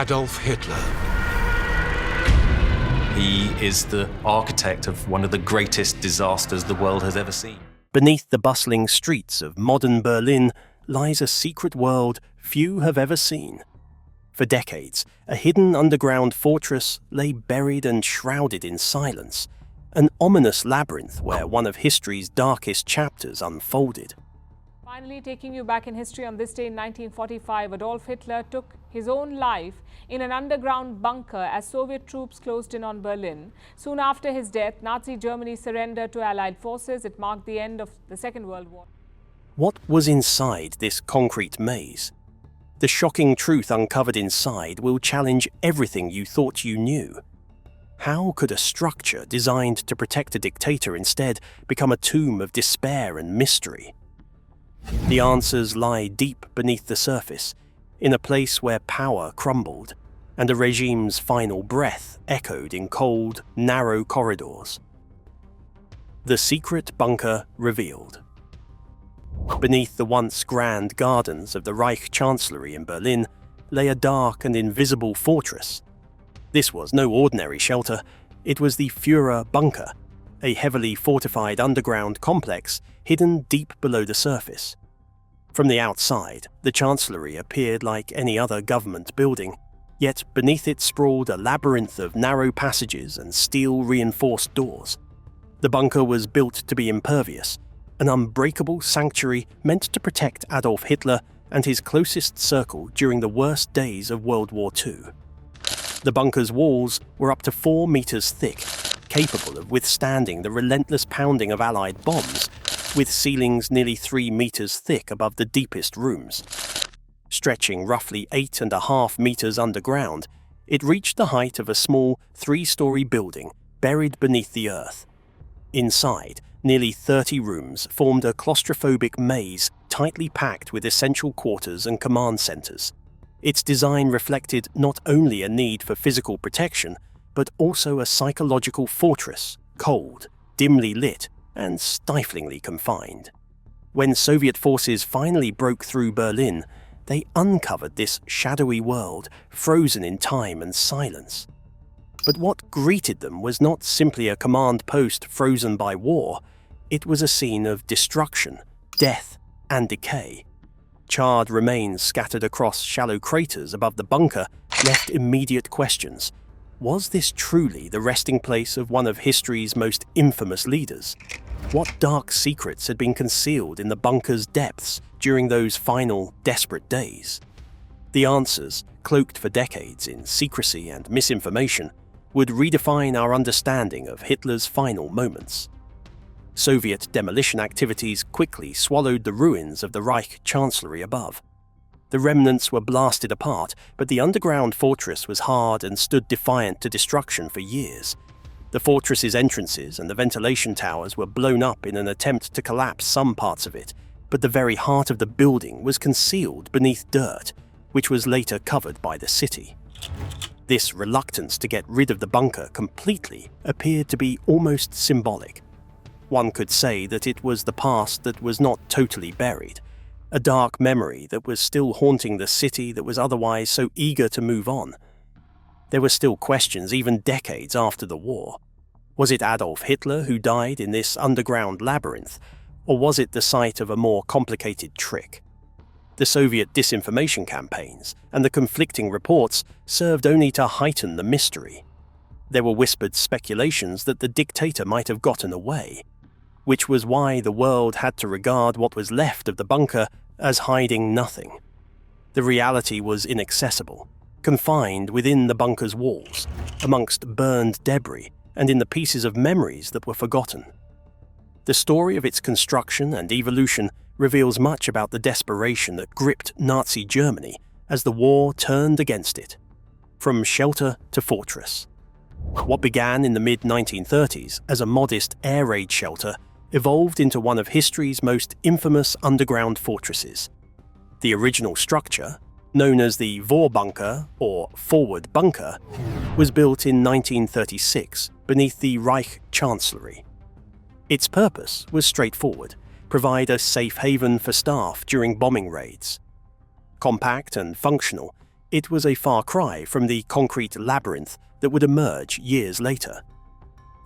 Adolf Hitler. He is the architect of one of the greatest disasters the world has ever seen. Beneath the bustling streets of modern Berlin lies a secret world few have ever seen. For decades, a hidden underground fortress lay buried and shrouded in silence, an ominous labyrinth where one of history's darkest chapters unfolded. Finally, taking you back in history, on this day in 1945, Adolf Hitler took his own life in an underground bunker as Soviet troops closed in on Berlin. Soon after his death, Nazi Germany surrendered to Allied forces. It marked the end of the Second World War. What was inside this concrete maze? The shocking truth uncovered inside will challenge everything you thought you knew. How could a structure designed to protect a dictator instead become a tomb of despair and mystery? The answers lie deep beneath the surface, in a place where power crumbled and a regime's final breath echoed in cold, narrow corridors. The secret bunker revealed. Beneath the once grand gardens of the Reich Chancellery in Berlin lay a dark and invisible fortress. This was no ordinary shelter, it was the Führer bunker, a heavily fortified underground complex hidden deep below the surface. From the outside, the Chancellery appeared like any other government building, yet beneath it sprawled a labyrinth of narrow passages and steel-reinforced doors. The bunker was built to be impervious, an unbreakable sanctuary meant to protect Adolf Hitler and his closest circle during the worst days of World War II. The bunker's walls were up to 4 meters thick, capable of withstanding the relentless pounding of Allied bombs, with ceilings nearly 3 meters thick above the deepest rooms. Stretching roughly 8.5 meters underground, it reached the height of a small 3-story building buried beneath the earth. Inside, nearly 30 rooms formed a claustrophobic maze tightly packed with essential quarters and command centers. Its design reflected not only a need for physical protection, but also a psychological fortress, cold, dimly lit, and stiflingly confined. When Soviet forces finally broke through Berlin, they uncovered this shadowy world, frozen in time and silence. But what greeted them was not simply a command post frozen by war, it was a scene of destruction, death, and decay. Charred remains scattered across shallow craters above the bunker left immediate questions. Was this truly the resting place of one of history's most infamous leaders? What dark secrets had been concealed in the bunker's depths during those final, desperate days? The answers, cloaked for decades in secrecy and misinformation, would redefine our understanding of Hitler's final moments. Soviet demolition activities quickly swallowed the ruins of the Reich Chancellery above. The remnants were blasted apart, but the underground fortress was hard and stood defiant to destruction for years. The fortress's entrances and the ventilation towers were blown up in an attempt to collapse some parts of it, but the very heart of the building was concealed beneath dirt, which was later covered by the city. This reluctance to get rid of the bunker completely appeared to be almost symbolic. One could say that it was the past that was not totally buried, a dark memory that was still haunting the city that was otherwise so eager to move on. There were still questions even decades after the war. Was it Adolf Hitler who died in this underground labyrinth, or was it the site of a more complicated trick? The Soviet disinformation campaigns and the conflicting reports served only to heighten the mystery. There were whispered speculations that the dictator might have gotten away, which was why the world had to regard what was left of the bunker as hiding nothing. The reality was inaccessible, confined within the bunker's walls, amongst burned debris and in the pieces of memories that were forgotten. The story of its construction and evolution reveals much about the desperation that gripped Nazi Germany as the war turned against it. From shelter to fortress. What began in the mid-1930s as a modest air raid shelter evolved into one of history's most infamous underground fortresses. The original structure, known as the Vorbunker or Forward Bunker, was built in 1936 beneath the Reich Chancellery. Its purpose was straightforward: provide a safe haven for staff during bombing raids. Compact and functional, it was a far cry from the concrete labyrinth that would emerge years later.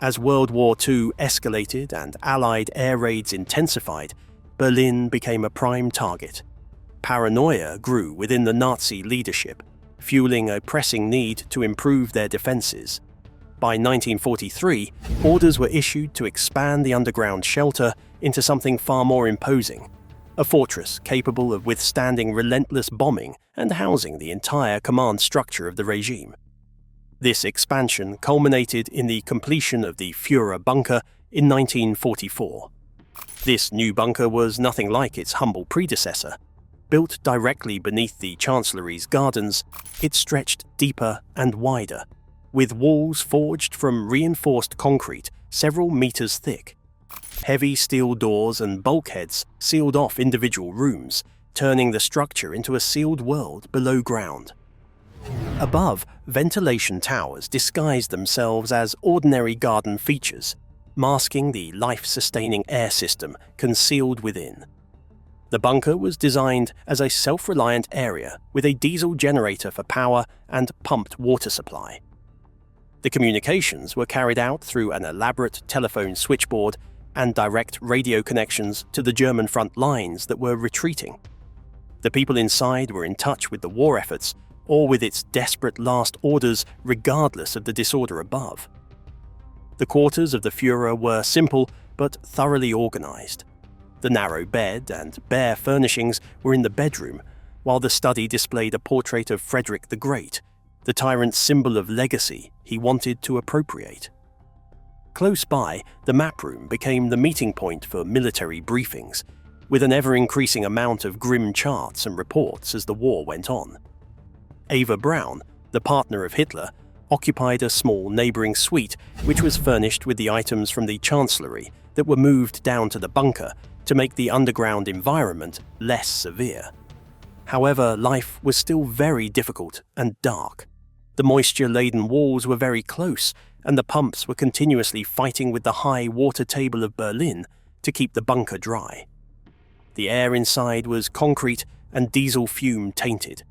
As World War II escalated and Allied air raids intensified, Berlin became a prime target. Paranoia grew within the Nazi leadership, fueling a pressing need to improve their defences. By 1943, orders were issued to expand the underground shelter into something far more imposing, a fortress capable of withstanding relentless bombing and housing the entire command structure of the regime. This expansion culminated in the completion of the Führer bunker in 1944. This new bunker was nothing like its humble predecessor. Built directly beneath the Chancellery's gardens, it stretched deeper and wider, with walls forged from reinforced concrete several meters thick. Heavy steel doors and bulkheads sealed off individual rooms, turning the structure into a sealed world below ground. Above, ventilation towers disguised themselves as ordinary garden features, masking the life-sustaining air system concealed within. The bunker was designed as a self-reliant area with a diesel generator for power and pumped water supply. The communications were carried out through an elaborate telephone switchboard and direct radio connections to the German front lines that were retreating. The people inside were in touch with the war efforts or with its desperate last orders regardless of the disorder above. The quarters of the Führer were simple but thoroughly organized. The narrow bed and bare furnishings were in the bedroom, while the study displayed a portrait of Frederick the Great, the tyrant's symbol of legacy he wanted to appropriate. Close by, the map room became the meeting point for military briefings, with an ever-increasing amount of grim charts and reports as the war went on. Eva Braun, the partner of Hitler, occupied a small neighbouring suite which was furnished with the items from the Chancellery that were moved down to the bunker to make the underground environment less severe. However, life was still very difficult and dark. The moisture-laden walls were very close, and the pumps were continuously fighting with the high water table of Berlin to keep the bunker dry. The air inside was concrete and diesel fume tainted.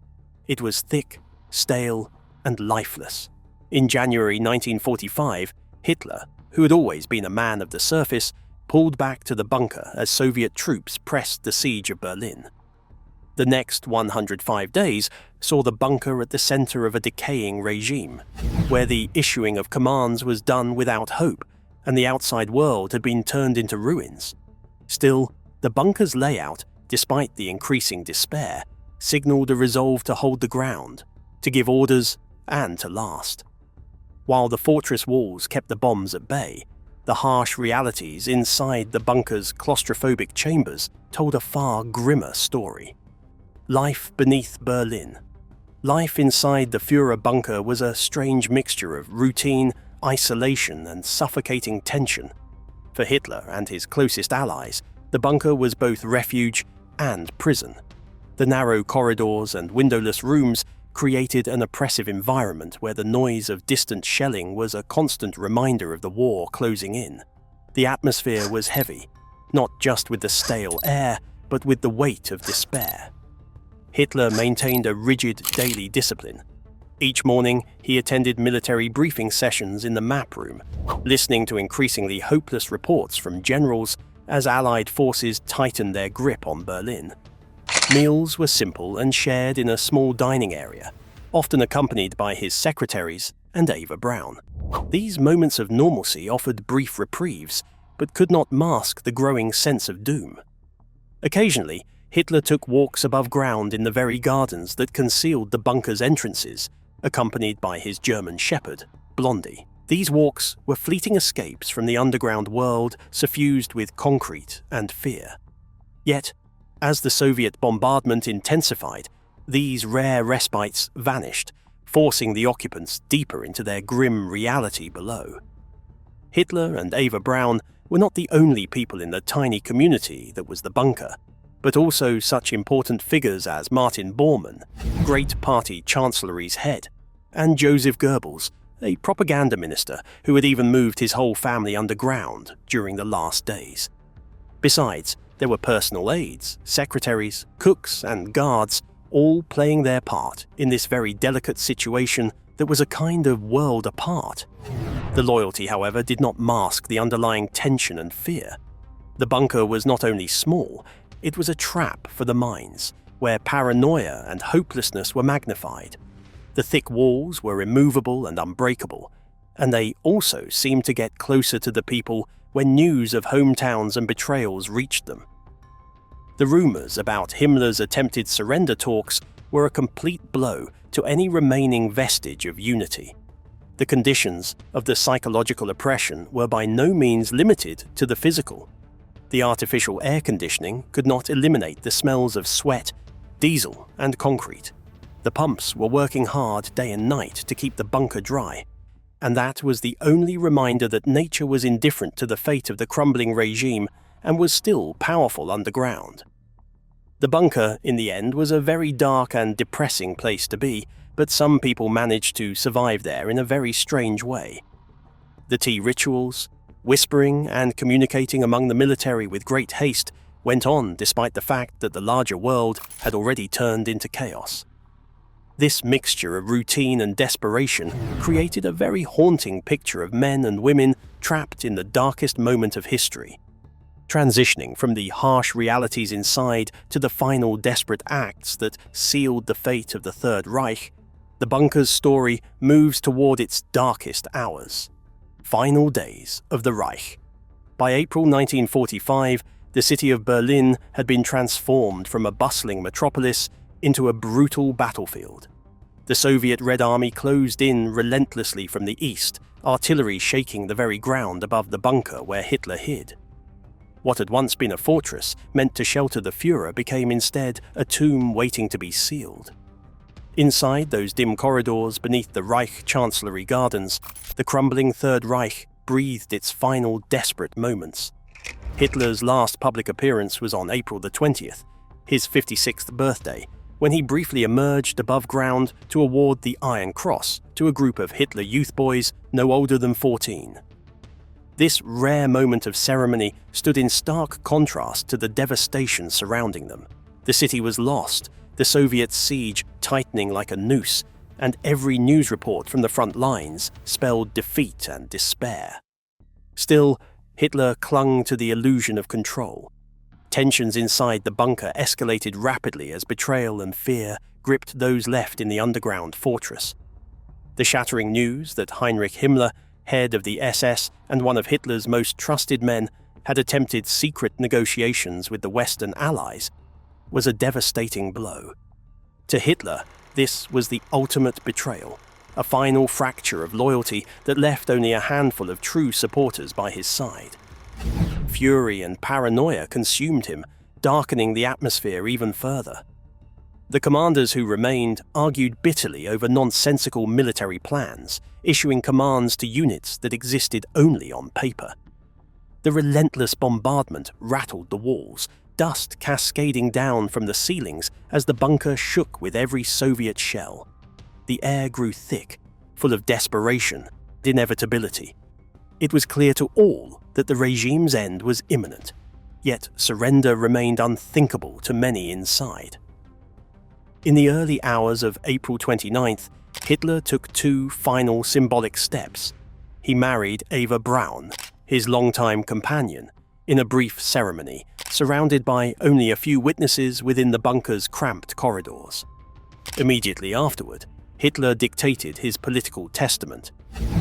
It was thick, stale, and lifeless. In January 1945, Hitler, who had always been a man of the surface, pulled back to the bunker as Soviet troops pressed the siege of Berlin. The next 105 days saw the bunker at the center of a decaying regime, where the issuing of commands was done without hope, and the outside world had been turned into ruins. Still, the bunker's layout, despite the increasing despair, signaled a resolve to hold the ground, to give orders, and to last. While the fortress walls kept the bombs at bay, the harsh realities inside the bunker's claustrophobic chambers told a far grimmer story. Life beneath Berlin. Life inside the Führer bunker was a strange mixture of routine, isolation, and suffocating tension. For Hitler and his closest allies, the bunker was both refuge and prison. The narrow corridors and windowless rooms created an oppressive environment where the noise of distant shelling was a constant reminder of the war closing in. The atmosphere was heavy, not just with the stale air, but with the weight of despair. Hitler maintained a rigid daily discipline. Each morning, he attended military briefing sessions in the map room, listening to increasingly hopeless reports from generals as Allied forces tightened their grip on Berlin. Meals were simple and shared in a small dining area, often accompanied by his secretaries and Eva Braun. These moments of normalcy offered brief reprieves, but could not mask the growing sense of doom. Occasionally, Hitler took walks above ground in the very gardens that concealed the bunker's entrances, accompanied by his German shepherd, Blondie. These walks were fleeting escapes from the underground world suffused with concrete and fear. Yet, as the Soviet bombardment intensified, these rare respites vanished, forcing the occupants deeper into their grim reality below. Hitler and Eva Braun were not the only people in the tiny community that was the bunker, but also such important figures as Martin Bormann, Great Party Chancellery's head, and Joseph Goebbels, a propaganda minister who had even moved his whole family underground during the last days. Besides, there were personal aides, secretaries, cooks, and guards, all playing their part in this very delicate situation that was a kind of world apart. The loyalty, however, did not mask the underlying tension and fear. The bunker was not only small, it was a trap for the minds, where paranoia and hopelessness were magnified. The thick walls were immovable and unbreakable, and they also seemed to get closer to the people when news of hometowns and betrayals reached them. The rumors about Himmler's attempted surrender talks were a complete blow to any remaining vestige of unity. The conditions of the psychological oppression were by no means limited to the physical. The artificial air conditioning could not eliminate the smells of sweat, diesel, and concrete. The pumps were working hard day and night to keep the bunker dry, and that was the only reminder that nature was indifferent to the fate of the crumbling regime and was still powerful underground. The bunker, in the end, was a very dark and depressing place to be, but some people managed to survive there in a very strange way. The tea rituals, whispering and communicating among the military with great haste went on despite the fact that the larger world had already turned into chaos. This mixture of routine and desperation created a very haunting picture of men and women trapped in the darkest moment of history. Transitioning from the harsh realities inside to the final desperate acts that sealed the fate of the Third Reich, the bunker's story moves toward its darkest hours. Final days of the Reich. By April 1945, the city of Berlin had been transformed from a bustling metropolis into a brutal battlefield. The Soviet Red Army closed in relentlessly from the east, artillery shaking the very ground above the bunker where Hitler hid. What had once been a fortress meant to shelter the Führer became instead a tomb waiting to be sealed. Inside those dim corridors beneath the Reich Chancellery Gardens, the crumbling Third Reich breathed its final desperate moments. Hitler's last public appearance was on April the 20th, his 56th birthday, when he briefly emerged above ground to award the Iron Cross to a group of Hitler youth boys no older than 14. This rare moment of ceremony stood in stark contrast to the devastation surrounding them. The city was lost, the Soviet siege tightening like a noose, and every news report from the front lines spelled defeat and despair. Still, Hitler clung to the illusion of control. Tensions inside the bunker escalated rapidly as betrayal and fear gripped those left in the underground fortress. The shattering news that Heinrich Himmler, head of the SS and one of Hitler's most trusted men, had attempted secret negotiations with the Western Allies was a devastating blow. To Hitler, this was the ultimate betrayal, a final fracture of loyalty that left only a handful of true supporters by his side. Fury and paranoia consumed him, darkening the atmosphere even further. The commanders who remained argued bitterly over nonsensical military plans, issuing commands to units that existed only on paper. The relentless bombardment rattled the walls, dust cascading down from the ceilings as the bunker shook with every Soviet shell. The air grew thick, full of desperation and inevitability. It was clear to all that the regime's end was imminent, yet surrender remained unthinkable to many inside. In the early hours of April 29th, Hitler took two final symbolic steps. He married Eva Braun, his longtime companion, in a brief ceremony, surrounded by only a few witnesses within the bunker's cramped corridors. Immediately afterward, Hitler dictated his political testament,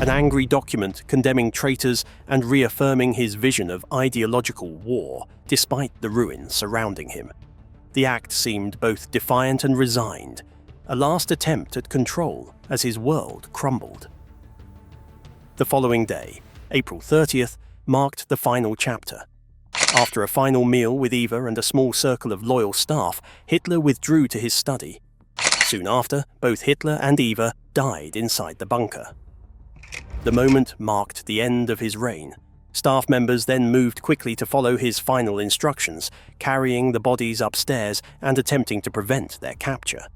an angry document condemning traitors and reaffirming his vision of ideological war despite the ruin surrounding him. The act seemed both defiant and resigned, a last attempt at control as his world crumbled. The following day, April 30th, marked the final chapter. After a final meal with Eva and a small circle of loyal staff, Hitler withdrew to his study. Soon after, both Hitler and Eva died inside the bunker. The moment marked the end of his reign. Staff members then moved quickly to follow his final instructions, carrying the bodies upstairs and attempting to prevent their capture.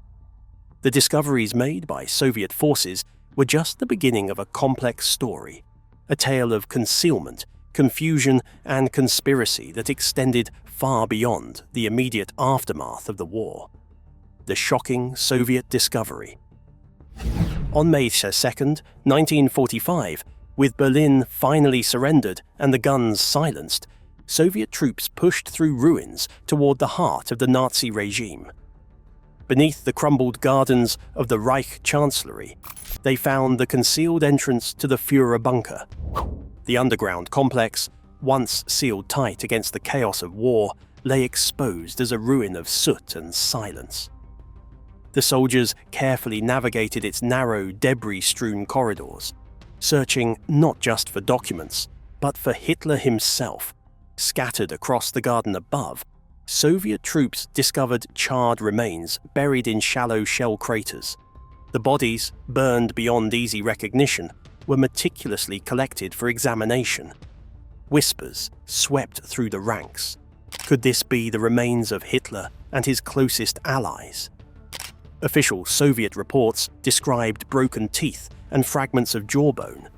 The discoveries made by Soviet forces were just the beginning of a complex story, a tale of concealment, confusion, and conspiracy that extended far beyond the immediate aftermath of the war. the shocking Soviet discovery. On May 2, 1945, with Berlin finally surrendered and the guns silenced, Soviet troops pushed through ruins toward the heart of the Nazi regime. Beneath the crumbled gardens of the Reich Chancellery, they found the concealed entrance to the Führer bunker. The underground complex, once sealed tight against the chaos of war, lay exposed as a ruin of soot and silence. The soldiers carefully navigated its narrow, debris-strewn corridors, searching not just for documents, but for Hitler himself. Scattered across the garden above, Soviet troops discovered charred remains buried in shallow shell craters. The bodies, burned beyond easy recognition, were meticulously collected for examination. Whispers swept through the ranks. Could this be the remains of Hitler and his closest allies? Official Soviet reports described broken teeth and fragments of jawbone,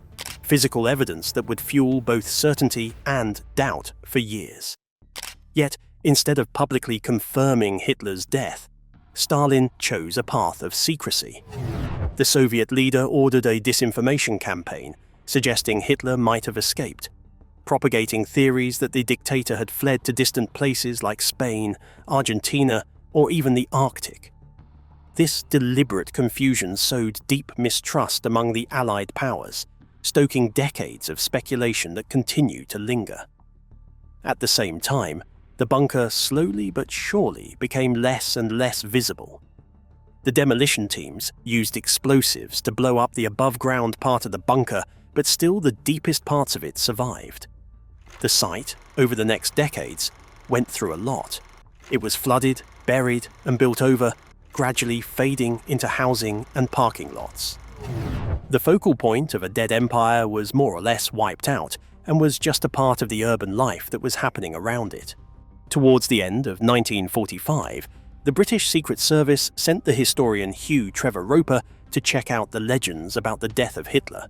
physical evidence that would fuel both certainty and doubt for years. Yet, instead of publicly confirming Hitler's death, Stalin chose a path of secrecy. The Soviet leader ordered a disinformation campaign, suggesting Hitler might have escaped, propagating theories that the dictator had fled to distant places like Spain, Argentina, or even the Arctic. This deliberate confusion sowed deep mistrust among the Allied powers, stoking decades of speculation that continue to linger. At the same time, the bunker slowly but surely became less and less visible. The demolition teams used explosives to blow up the above-ground part of the bunker, but still the deepest parts of it survived. The site, over the next decades, went through a lot. It was flooded, buried, and built over, gradually fading into housing and parking lots. The focal point of a dead empire was more or less wiped out and was just a part of the urban life that was happening around it. Towards the end of 1945, the British Secret Service sent the historian Hugh Trevor Roper to check out the legends about the death of Hitler.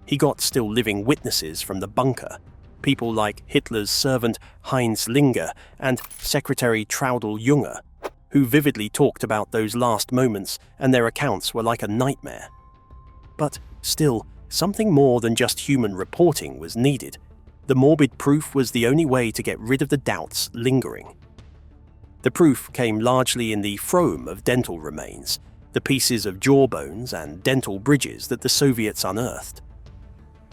He got still living witnesses from the bunker, people like Hitler's servant Heinz Linger and Secretary Traudl Junge, who vividly talked about those last moments, and their accounts were like a nightmare. But still, something more than just human reporting was needed. The morbid proof was the only way to get rid of the doubts lingering. The proof came largely in the frome of dental remains, the pieces of jawbones and dental bridges that the Soviets unearthed.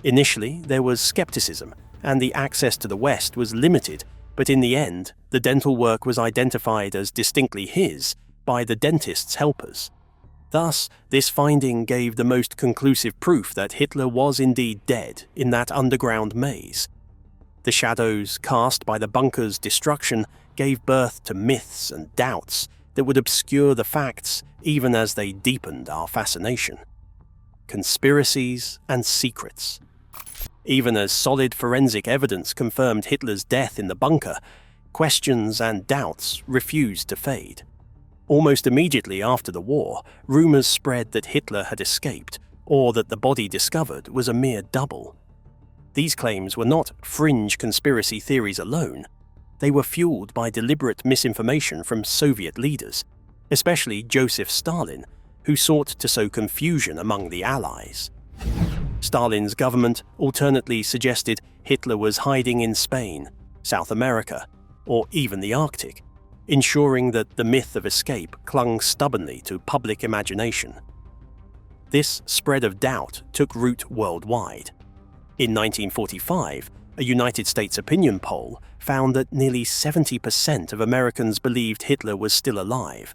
Initially, there was skepticism, and the access to the West was limited, but in the end, the dental work was identified as distinctly his by the dentist's helpers. Thus, this finding gave the most conclusive proof that Hitler was indeed dead in that underground maze. The shadows cast by the bunker's destruction gave birth to myths and doubts that would obscure the facts even as they deepened our fascination. Conspiracies and secrets. Even as solid forensic evidence confirmed Hitler's death in the bunker, questions and doubts refused to fade. Almost immediately after the war, rumors spread that Hitler had escaped, or that the body discovered was a mere double. These claims were not fringe conspiracy theories alone. They were fueled by deliberate misinformation from Soviet leaders, especially Joseph Stalin, who sought to sow confusion among the Allies. Stalin's government alternately suggested Hitler was hiding in Spain, South America, or even the Arctic, ensuring that the myth of escape clung stubbornly to public imagination. This spread of doubt took root worldwide. In 1945, a United States opinion poll found that nearly 70% of Americans believed Hitler was still alive.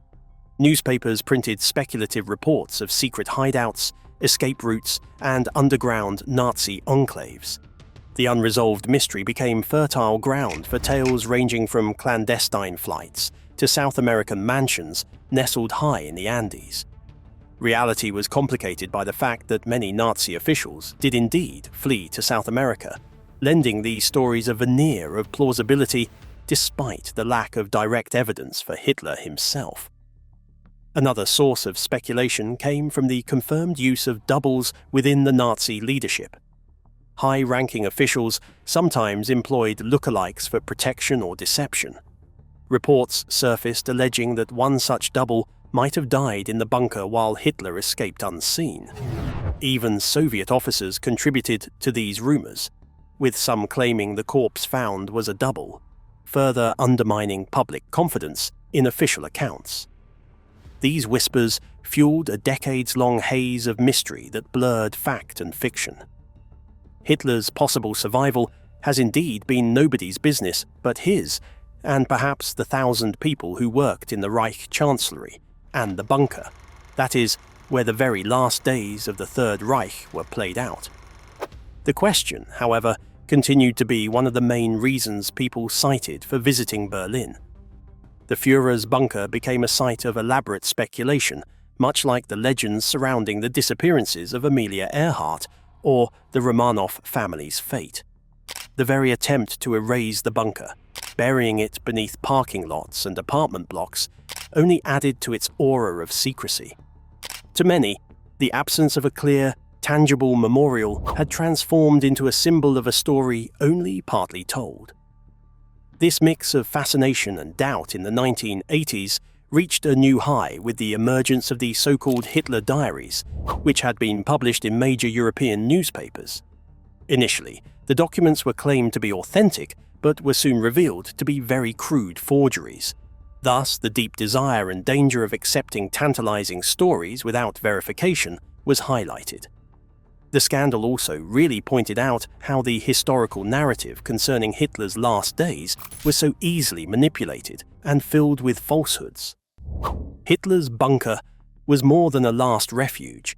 Newspapers printed speculative reports of secret hideouts, escape routes, and underground Nazi enclaves. The unresolved mystery became fertile ground for tales ranging from clandestine flights to South American mansions nestled high in the Andes. Reality was complicated by the fact that many Nazi officials did indeed flee to South America, lending these stories a veneer of plausibility despite the lack of direct evidence for Hitler himself. Another source of speculation came from the confirmed use of doubles within the Nazi leadership. High-ranking officials sometimes employed lookalikes for protection or deception. Reports surfaced alleging that one such double might have died in the bunker while Hitler escaped unseen. Even Soviet officers contributed to these rumors, with some claiming the corpse found was a double, further undermining public confidence in official accounts. These whispers fueled a decades-long haze of mystery that blurred fact and fiction. Hitler's possible survival has indeed been nobody's business but his, and perhaps the 1,000 people who worked in the Reich Chancellery and the bunker, that is, where the very last days of the Third Reich were played out. The question, however, continued to be one of the main reasons people cited for visiting Berlin. The Führer's bunker became a site of elaborate speculation, much like the legends surrounding the disappearances of Amelia Earhart or the Romanov family's fate. The very attempt to erase the bunker, burying it beneath parking lots and apartment blocks, only added to its aura of secrecy. To many, the absence of a clear, tangible memorial had transformed into a symbol of a story only partly told. This mix of fascination and doubt in the 1980s reached a new high with the emergence of the so-called Hitler diaries, which had been published in major European newspapers. Initially, the documents were claimed to be authentic, but were soon revealed to be very crude forgeries. Thus, the deep desire and danger of accepting tantalizing stories without verification was highlighted. The scandal also really pointed out how the historical narrative concerning Hitler's last days was so easily manipulated and filled with falsehoods. Hitler's bunker was more than a last refuge.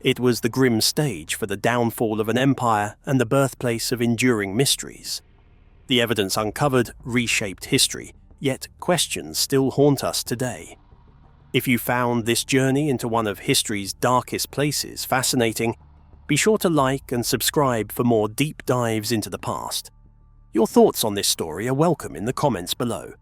It was the grim stage for the downfall of an empire and the birthplace of enduring mysteries. The evidence uncovered reshaped history, yet questions still haunt us today. If you found this journey into one of history's darkest places fascinating, be sure to like and subscribe for more deep dives into the past. Your thoughts on this story are welcome in the comments below.